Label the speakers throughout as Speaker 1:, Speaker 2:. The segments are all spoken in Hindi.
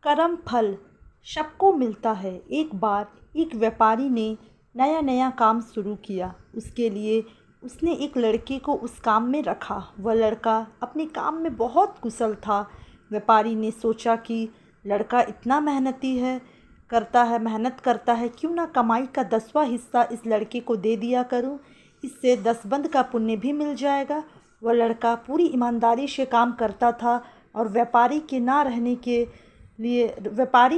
Speaker 1: कर्म फल सबको मिलता है। एक बार एक व्यापारी ने नया नया काम शुरू किया। उसके लिए उसने एक लड़के को उस काम में रखा। वह लड़का अपने काम में बहुत कुशल था। व्यापारी ने सोचा कि लड़का इतना मेहनती है, मेहनत करता है, क्यों ना कमाई का 10वां हिस्सा इस लड़के को दे दिया करूं। इससे 10 बंद का पुण्य भी मिल जाएगा। वह लड़का पूरी ईमानदारी से काम करता था और व्यापारी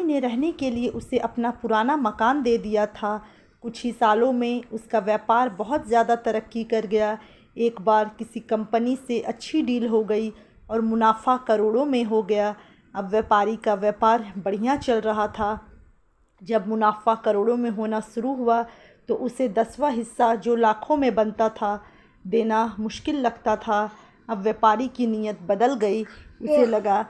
Speaker 1: ने रहने के लिए उसे अपना पुराना मकान दे दिया था। कुछ ही सालों में उसका व्यापार बहुत ज़्यादा तरक्की कर गया। एक बार किसी कंपनी से अच्छी डील हो गई और मुनाफा करोड़ों में हो गया। अब व्यापारी का व्यापार बढ़िया चल रहा था। जब मुनाफा करोड़ों में होना शुरू हुआ तो उसे 10वां हिस्सा जो लाखों में बनता था देना मुश्किल लगता था। अब व्यापारी की नीयत बदल गई। उसे लगा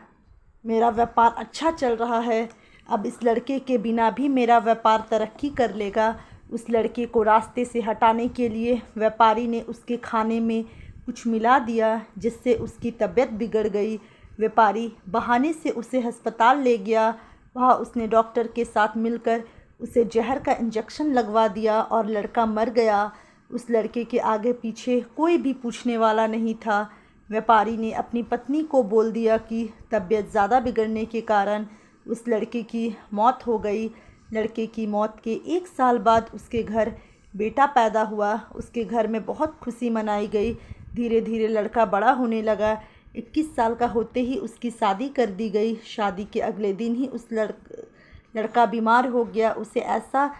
Speaker 1: मेरा व्यापार अच्छा चल रहा है, अब इस लड़के के बिना भी मेरा व्यापार तरक्की कर लेगा। उस लड़के को रास्ते से हटाने के लिए व्यापारी ने उसके खाने में कुछ मिला दिया, जिससे उसकी तबीयत बिगड़ गई। व्यापारी बहाने से उसे अस्पताल ले गया। वहाँ उसने डॉक्टर के साथ मिलकर उसे जहर का इंजेक्शन लगवा दिया और लड़का मर गया। उस लड़के के आगे पीछे कोई भी पूछने वाला नहीं था। व्यापारी ने अपनी पत्नी को बोल दिया कि तबीयत ज़्यादा बिगड़ने के कारण उस लड़के की मौत हो गई। लड़के की मौत के 1 साल बाद उसके घर बेटा पैदा हुआ। उसके घर में बहुत खुशी मनाई गई। धीरे धीरे लड़का बड़ा होने लगा। 21 साल का होते ही उसकी शादी कर दी गई। शादी के अगले दिन ही लड़का बीमार हो गया। उसे ऐसा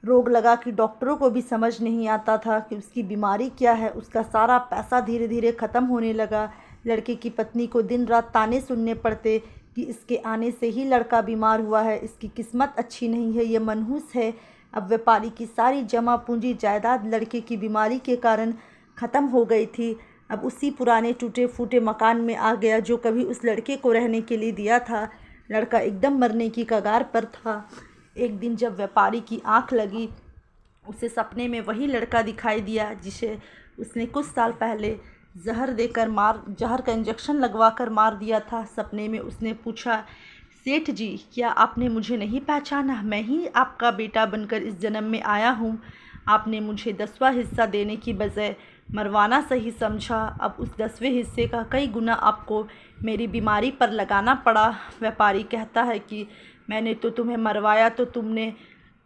Speaker 1: रोग लगा कि डॉक्टरों को भी समझ नहीं आता था कि उसकी बीमारी क्या है। उसका सारा पैसा धीरे धीरे ख़त्म होने लगा। लड़के की पत्नी को दिन रात ताने सुनने पड़ते कि इसके आने से ही लड़का बीमार हुआ है, इसकी किस्मत अच्छी नहीं है, ये मनहूस है। अब व्यापारी की सारी जमा पूंजी जायदाद लड़के की बीमारी के कारण ख़त्म हो गई थी। अब उसी पुराने टूटे फूटे मकान में आ गया जो कभी उस लड़के को रहने के लिए दिया था। लड़का एकदम मरने की कगार पर था। एक दिन जब व्यापारी की आंख लगी, उसे सपने में वही लड़का दिखाई दिया जिसे उसने कुछ साल पहले जहर का इंजेक्शन लगवाकर मार दिया था। सपने में उसने पूछा, सेठ जी, क्या आपने मुझे नहीं पहचाना? मैं ही आपका बेटा बनकर इस जन्म में आया हूँ। आपने मुझे 10वां हिस्सा देने की बजाय मरवाना सही समझा। अब उस 10वें हिस्से का कई गुना आपको मेरी बीमारी पर लगाना पड़ा। व्यापारी कहता है कि मैंने तो तुम्हें मरवाया तो तुमने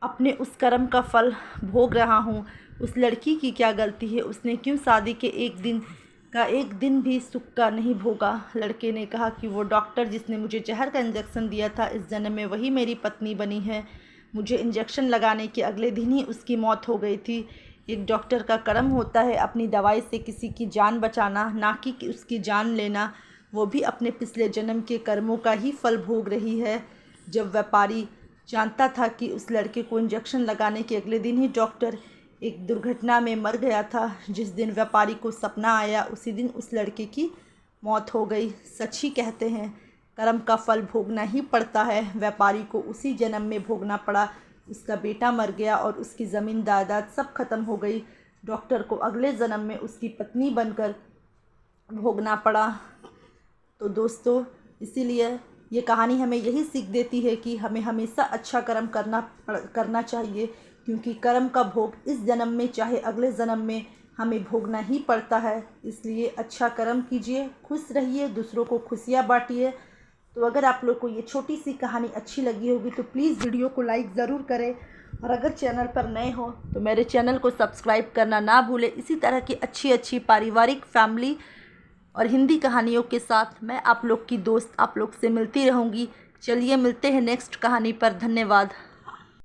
Speaker 1: अपने उस कर्म का फल भोग रहा हूँ। उस लड़की की क्या गलती है? उसने क्यों शादी के एक दिन भी सुख का नहीं भोगा? लड़के ने कहा कि वो डॉक्टर जिसने मुझे जहर का इंजेक्शन दिया था, इस जन्म में वही मेरी पत्नी बनी है। मुझे इंजेक्शन लगाने के अगले दिन ही उसकी मौत हो गई थी। एक डॉक्टर का कर्म होता है अपनी दवाई से किसी की जान बचाना, ना कि उसकी जान लेना। वो भी अपने पिछले जन्म के कर्मों का ही फल भोग रही है। जब व्यापारी जानता था कि उस लड़के को इंजेक्शन लगाने के अगले दिन ही डॉक्टर एक दुर्घटना में मर गया था, जिस दिन व्यापारी को सपना आया उसी दिन उस लड़के की मौत हो गई। सच ही कहते हैं, कर्म का फल भोगना ही पड़ता है। व्यापारी को उसी जन्म में भोगना पड़ा। उसका बेटा मर गया और उसकी ज़मीन जायदाद सब खत्म हो गई। डॉक्टर को अगले जन्म में उसकी पत्नी बनकर भोगना पड़ा। तो दोस्तों, इसीलिए ये कहानी हमें यही सीख देती है कि हमें हमेशा अच्छा कर्म करना चाहिए, क्योंकि कर्म का भोग इस जन्म में चाहे अगले जन्म में हमें भोगना ही पड़ता है। इसलिए अच्छा कर्म कीजिए, खुश रहिए, दूसरों को खुशियाँ बांटिए। तो अगर आप लोग को ये छोटी सी कहानी अच्छी लगी होगी तो प्लीज़ वीडियो को लाइक ज़रूर करें, और अगर चैनल पर नए हो तो मेरे चैनल को सब्सक्राइब करना ना भूलें। इसी तरह की अच्छी अच्छी पारिवारिक, फैमिली और हिंदी कहानियों के साथ मैं आप लोग की दोस्त आप लोग से मिलती रहूँगी। चलिए मिलते हैं नेक्स्ट कहानी पर। धन्यवाद।